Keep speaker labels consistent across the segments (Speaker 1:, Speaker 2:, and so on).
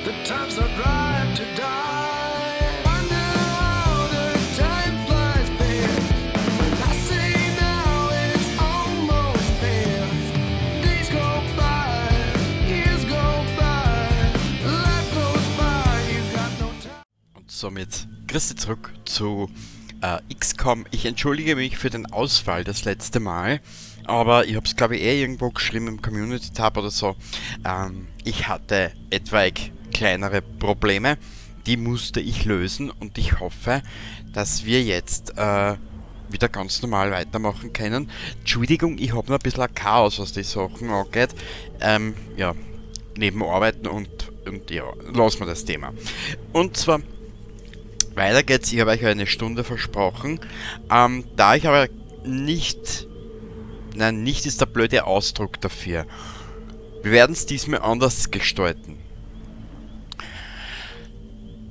Speaker 1: The time's not right to die. Wonder how the time flies fast. When I say now it's almost past. Days go by, years go by, life goes by, you got no time.
Speaker 2: Und somit grüß dich zurück zu XCOM. Ich entschuldige mich für den Ausfall das letzte Mal, aber ich habe es glaube ich irgendwo geschrieben im Community Tab oder so. Ich hatte etwaig kleinere Probleme, die musste ich lösen und ich hoffe, dass wir jetzt wieder ganz normal weitermachen können. Entschuldigung, ich habe noch ein bisschen ein Chaos, was die Sachen angeht. Ja, neben Arbeiten und ja, lassen wir das Thema. Und zwar weiter geht's, ich habe euch eine Stunde versprochen. Da ich aber nicht... Nein, nicht ist der blöde Ausdruck dafür. Wir werden es diesmal anders gestalten.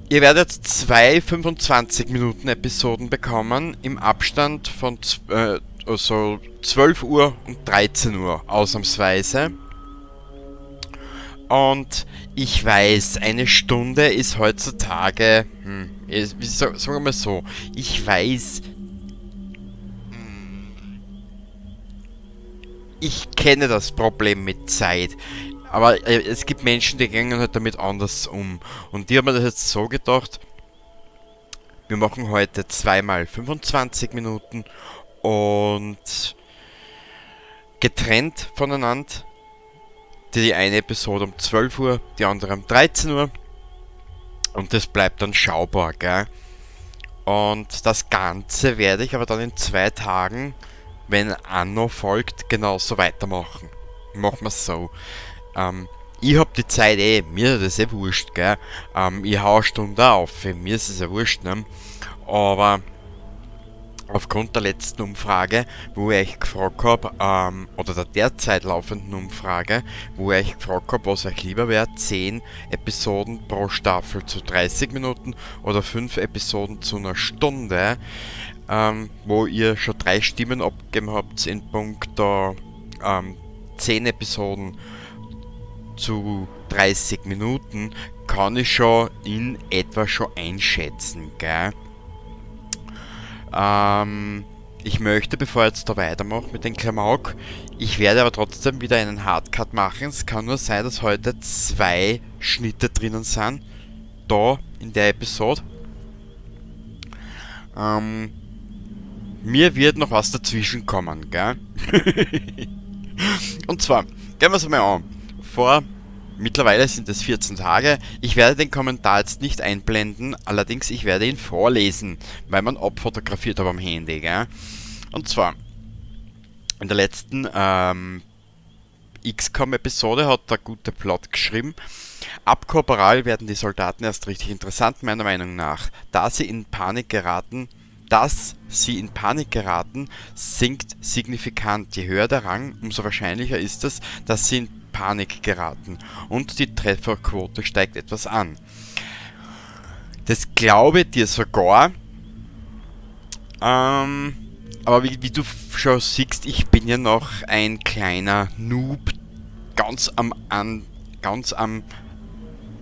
Speaker 2: Ihr werdet 2 25-Minuten-Episoden bekommen im Abstand von also 12 Uhr und 13 Uhr ausnahmsweise. Und ich weiß, eine Stunde ist heutzutage, sagen wir mal so, ich weiß, ich kenne das Problem mit Zeit, aber es gibt Menschen, die gehen halt damit anders um. Und die haben mir das jetzt so gedacht, wir machen heute zweimal 25 Minuten und getrennt voneinander. Die eine Episode um 12 Uhr, die andere um 13 Uhr. Und das bleibt dann schaubar, gell? Und das Ganze werde ich aber dann in 2 Tagen, wenn Anno folgt, genauso weitermachen. Machen wir es so. Ich hab die Zeit mir ist das wurscht, gell? Ich hau eine Stunde auf, mir ist es ja wurscht, ne? Aber aufgrund der letzten Umfrage, wo ich euch gefragt habe, oder der derzeit laufenden Umfrage, wo ich euch gefragt habe, was euch lieber wäre, 10 Episoden pro Staffel zu 30 Minuten oder 5 Episoden zu einer Stunde, wo ihr schon 3 Stimmen abgegeben habt in puncto 10 Episoden zu 30 Minuten, kann ich schon in etwa schon einschätzen, gell? Ich möchte, bevor ich jetzt da weitermache mit dem Klamauk, ich werde aber trotzdem wieder einen Hardcut machen. Es kann nur sein, dass heute 2 Schnitte drinnen sind, da in der Episode. Mir wird noch was dazwischen kommen, gell? Und zwar, gehen wir es mal an. Mittlerweile sind es 14 Tage. Ich werde den Kommentar jetzt nicht einblenden, allerdings ich werde ihn vorlesen, weil man abfotografiert hat am Handy, gell? Und zwar, in der letzten XCOM-Episode hat der gute Plot geschrieben: Ab Korporal werden die Soldaten erst richtig interessant, meiner Meinung nach. Dass sie in Panik geraten, sinkt signifikant. Je höher der Rang, umso wahrscheinlicher ist es, dass sie in Panik geraten und die Trefferquote steigt etwas an. Das glaube ich dir sogar. Aber wie du schon siehst, ich bin ja noch ein kleiner Noob, ganz an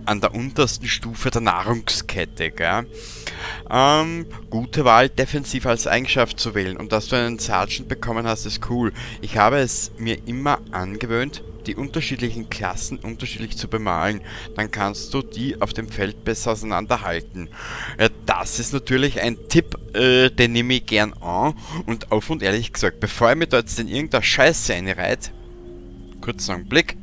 Speaker 2: der untersten Stufe der Nahrungskette, gell? Gute Wahl, defensiv als Eigenschaft zu wählen, und dass du einen Sergeant bekommen hast, ist cool. Ich habe es mir immer angewöhnt, die unterschiedlichen Klassen unterschiedlich zu bemalen. Dann kannst du die auf dem Feld besser auseinanderhalten. Das ist natürlich ein Tipp, den nehme ich gern an. Und auf und ehrlich gesagt, bevor ich mir da jetzt in irgendeiner Scheiße einreiht, kurz einen Blick,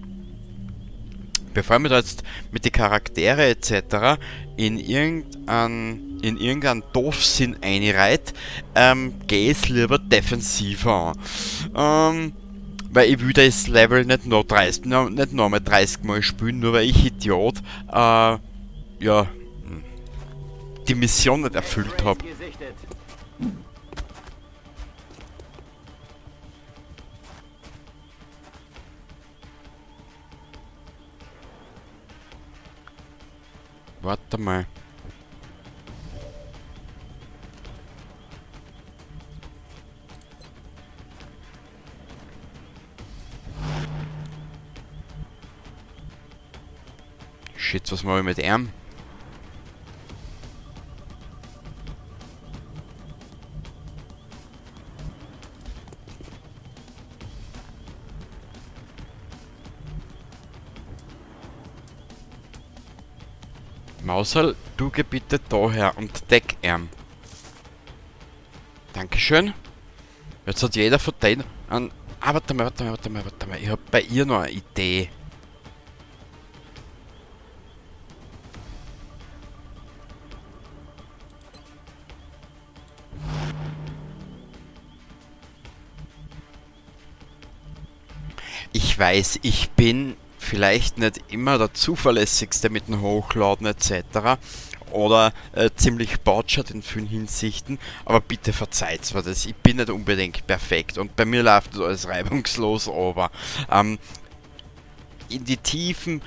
Speaker 2: bevor ich mir da jetzt mit den Charaktere etc. in irgendeinen Doofsinn einreiht, gehe ich lieber defensiver an. Weil ich will das Level nicht nochmal 30 Mal spielen, nur weil ich Idiot die Mission nicht erfüllt habe. Warte mal. Shit, was mache ich mit ihm? Mausel, du geh bitte daher und deck ihn. Dankeschön. Jetzt hat jeder von denen an. Ah, warte mal. Ich hab bei ihr noch eine Idee. Ich weiß, ich bin vielleicht nicht immer der zuverlässigste mit dem Hochladen etc. Oder ziemlich botschert in vielen Hinsichten, aber bitte verzeiht's mir das. Ich bin nicht unbedingt perfekt und bei mir läuft das alles reibungslos, aber in die tiefen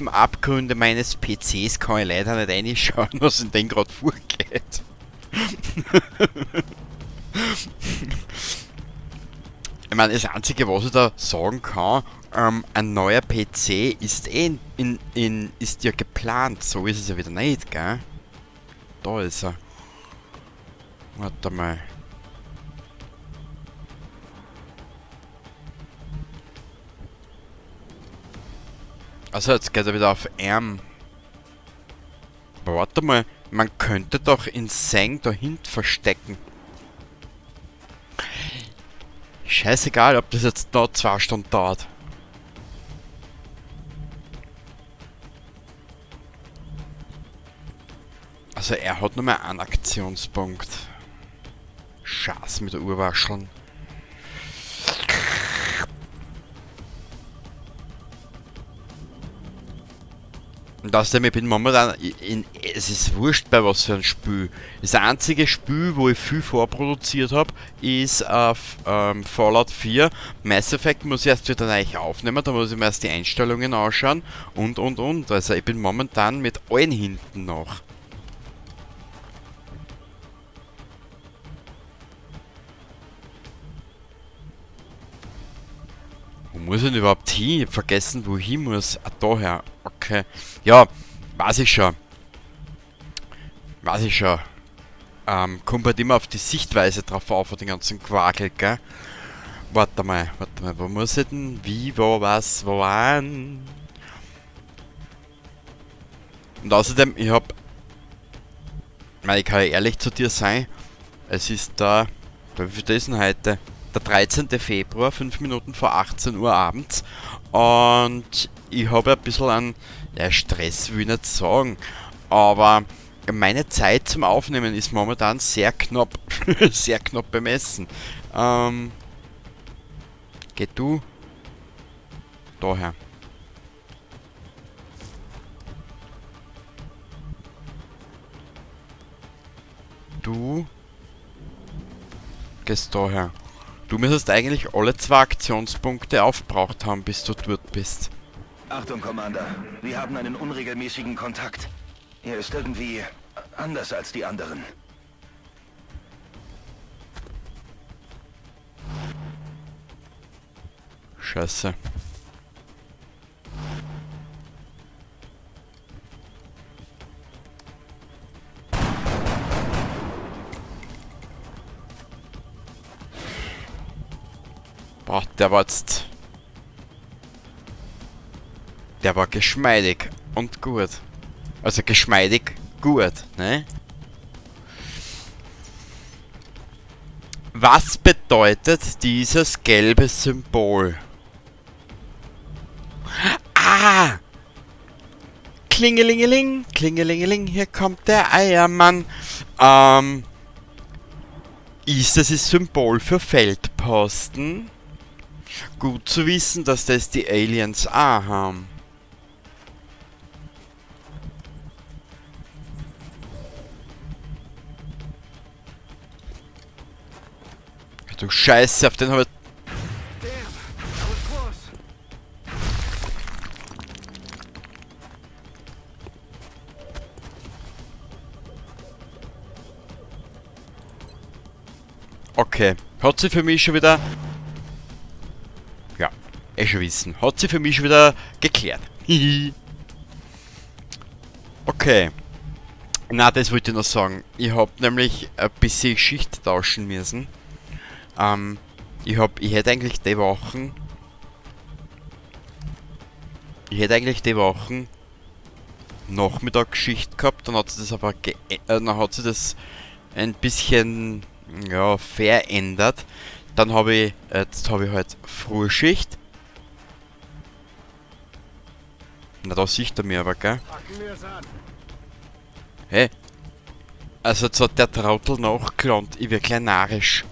Speaker 2: Abgründe meines PCs kann ich leider nicht reinschauen, was in dem gerade vorgeht. Ich meine, das Einzige, was ich da sagen kann, ein neuer PC ist ist ja geplant. So ist es ja wieder nicht, gell? Da ist er. Warte mal. Also jetzt geht er wieder auf M. Aber warte mal, man könnte doch in Seng dahinter verstecken. Scheißegal, ob das jetzt da 2 Stunden dauert. Also er hat nur mehr einen Aktionspunkt. Scheiß mit der Urwascheln. Und außerdem, ich bin momentan es ist wurscht bei was für ein Spiel. Das einzige Spiel, wo ich viel vorproduziert habe, ist Fallout 4. Mass Effect muss ich erst wieder neu aufnehmen, da muss ich mir erst die Einstellungen anschauen und. Also ich bin momentan mit allen hinten noch. Wo muss ich denn überhaupt hin? Ich hab vergessen, wo ich hin muss. Ah, daher. Okay. Ja, weiß ich schon. Kommt halt immer auf die Sichtweise drauf auf, von den ganzen Quakel, gell? Warte mal, wo muss ich denn? Wie, wo, was, wo, wann? Und außerdem, ich kann ja ehrlich zu dir sein, es ist da, wie viel ist denn heute? Der 13. Februar, 5 Minuten vor 18 Uhr abends. Und ich habe ein bisschen an, ja, Stress will ich nicht sagen, aber meine Zeit zum Aufnehmen ist momentan sehr knapp, sehr knapp bemessen. Geh du daher. Du gehst daher. Du müsstest eigentlich alle 2 Aktionspunkte aufgebraucht haben, bis du dort bist.
Speaker 3: Achtung, Commander. Wir haben einen unregelmäßigen Kontakt. Er ist irgendwie anders als die anderen.
Speaker 2: Scheiße. Boah, der war geschmeidig und gut. Also geschmeidig gut, ne? Was bedeutet dieses gelbe Symbol? Ah! Klingelingeling, klingelingeling, hier kommt der Eiermann. Ist das das Symbol für Feldposten? Gut zu wissen, dass das die Aliens auch haben. Du Scheiße, auf den habe ich... Okay, hat sie für mich schon wieder... Ja, schon wissen. Hat sie für mich schon wieder geklärt. Hihi. Okay. Na, das wollte ich noch sagen. Ich hab nämlich ein bisschen Schicht tauschen müssen. Ich hätte eigentlich die Wochen. Ich hätte eigentlich die Wochen Nachmittagsschicht gehabt, dann hat sie das aber dann hat sie das ein bisschen ja verändert. Dann habe ich jetzt habe ich halt Frühschicht. Na, da sieht er mir aber, gell? Hey. Also jetzt hat der Trottel nachgelandet. Ich werde gleich narrisch.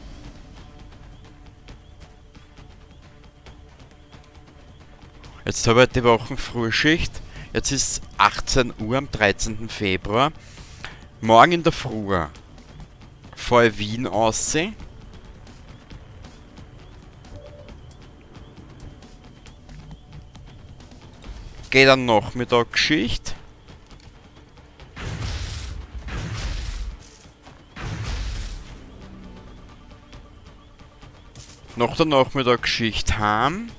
Speaker 2: Jetzt habe ich halt die Wochen Frühschicht. Jetzt ist 18 Uhr am 13. Februar. Morgen in der Früh fahre ich Wien aus. Gehe dann Nachmittagsschicht. Nach der Nachmittagsschicht heim.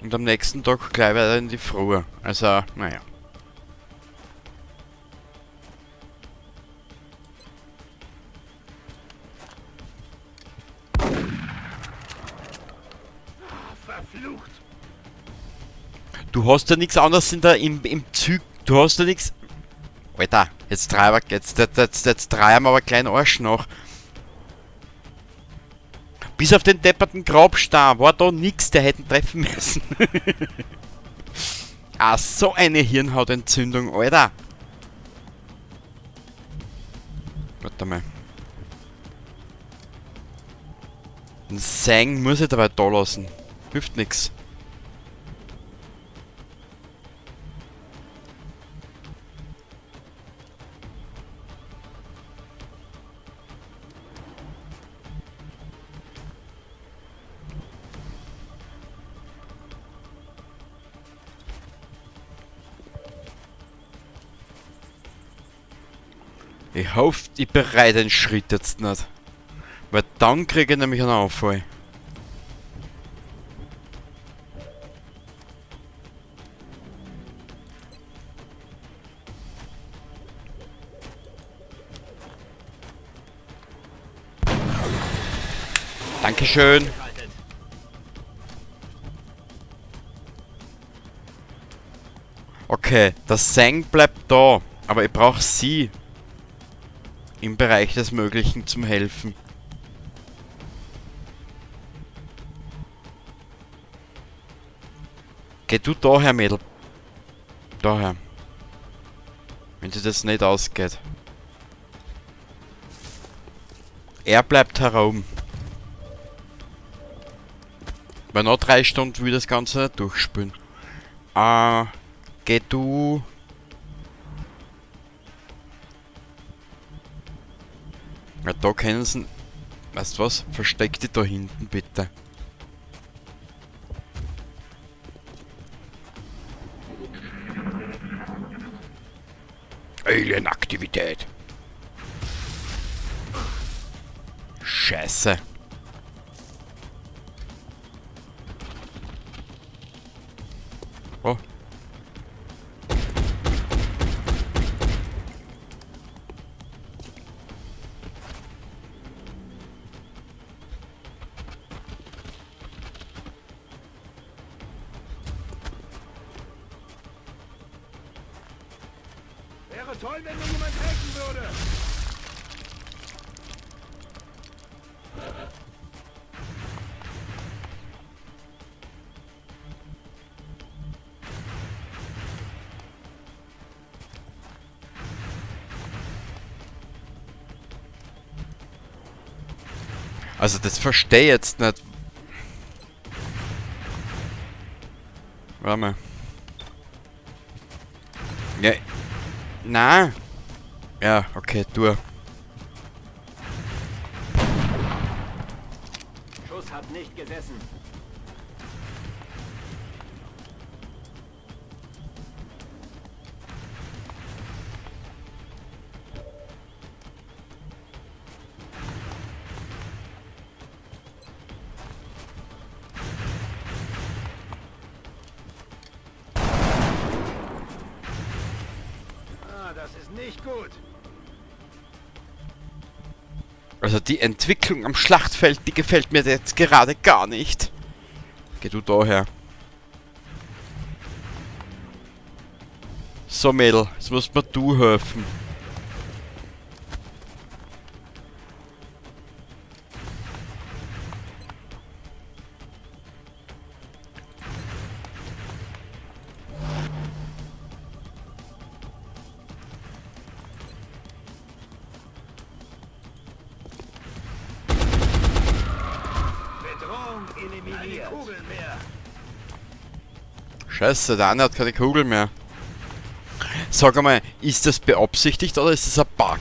Speaker 2: Und am nächsten Tag gleich weiter in die Früh. Also, naja.
Speaker 3: Verflucht!
Speaker 2: Du hast ja nichts anderes im Zug. Du hast ja nichts. Alter, jetzt drehen wir aber kleinen Arsch nach. Bis auf den depperten Grabstein war da nix, der hätten treffen müssen. Ah, so eine Hirnhautentzündung, Alter. Warte mal. Den Sang muss ich dabei da lassen. Hilft nix. Ich hoffe, ich bereite den Schritt jetzt nicht. Weil dann kriege ich nämlich einen Anfall. Dankeschön. Okay, das Sang bleibt da, aber ich brauche sie im Bereich des Möglichen zum Helfen. Geh du daher, Mädel. Daher. Wenn sich das nicht ausgeht. Er bleibt herum. Weil noch 3 Stunden will das Ganze nicht durchspielen. Geh du. Ja, da können sie. Weißt du was? Versteck dich da hinten bitte. Alien-Aktivität. Scheiße. Oh.
Speaker 3: Wäre toll, wenn mir jemand helfen würde.
Speaker 2: Also das verstehe ich jetzt nicht. Warte mal. Ja. Na. Ja, okay, du.
Speaker 3: Schuss hat nicht gesessen. nicht gut.
Speaker 2: Also die Entwicklung am Schlachtfeld, die gefällt mir jetzt gerade gar nicht. Geh du daher. So Mädel, jetzt musst mir du helfen.
Speaker 3: Bedrohung eliminiert. Keine Kugeln mehr.
Speaker 2: Scheiße, der eine hat keine Kugel mehr. Sag einmal, ist das beabsichtigt oder ist das ein Bug?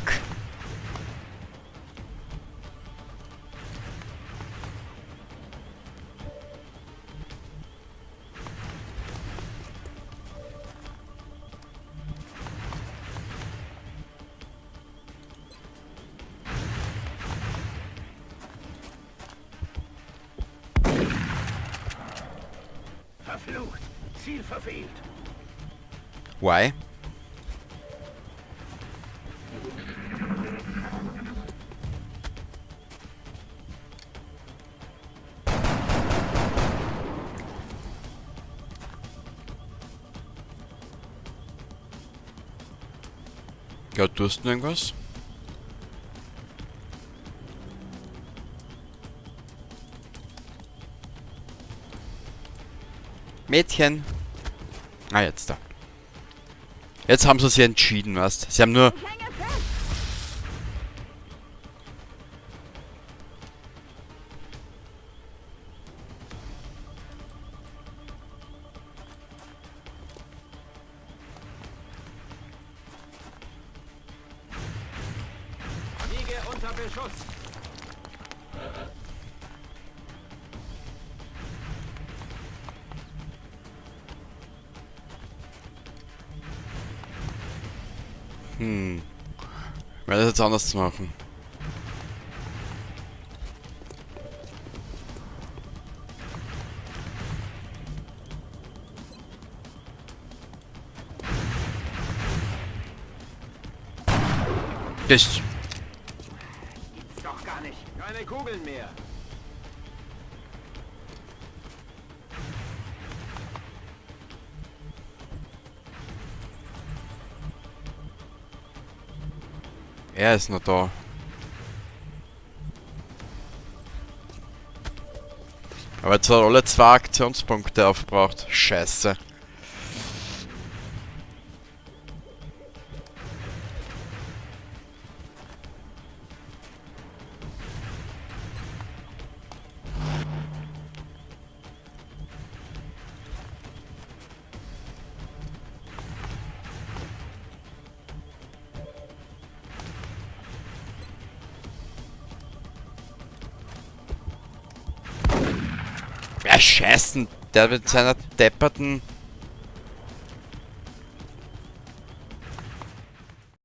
Speaker 3: Verflucht. Ziel verfehlt.
Speaker 2: Why? Ja, tust du irgendwas? Mädchen. Ah, jetzt da. Jetzt haben sie sich entschieden, weißt. Sie haben nur...
Speaker 3: Liege unter Beschuss.
Speaker 2: Ich werde das jetzt anders machen. Das...
Speaker 3: Doch gar nicht. Keine Kugeln mehr.
Speaker 2: Er ist noch da. Aber jetzt hat er alle 2 Aktionspunkte aufgebraucht. Scheiße. Ja, scheißen. Der mit seiner depperten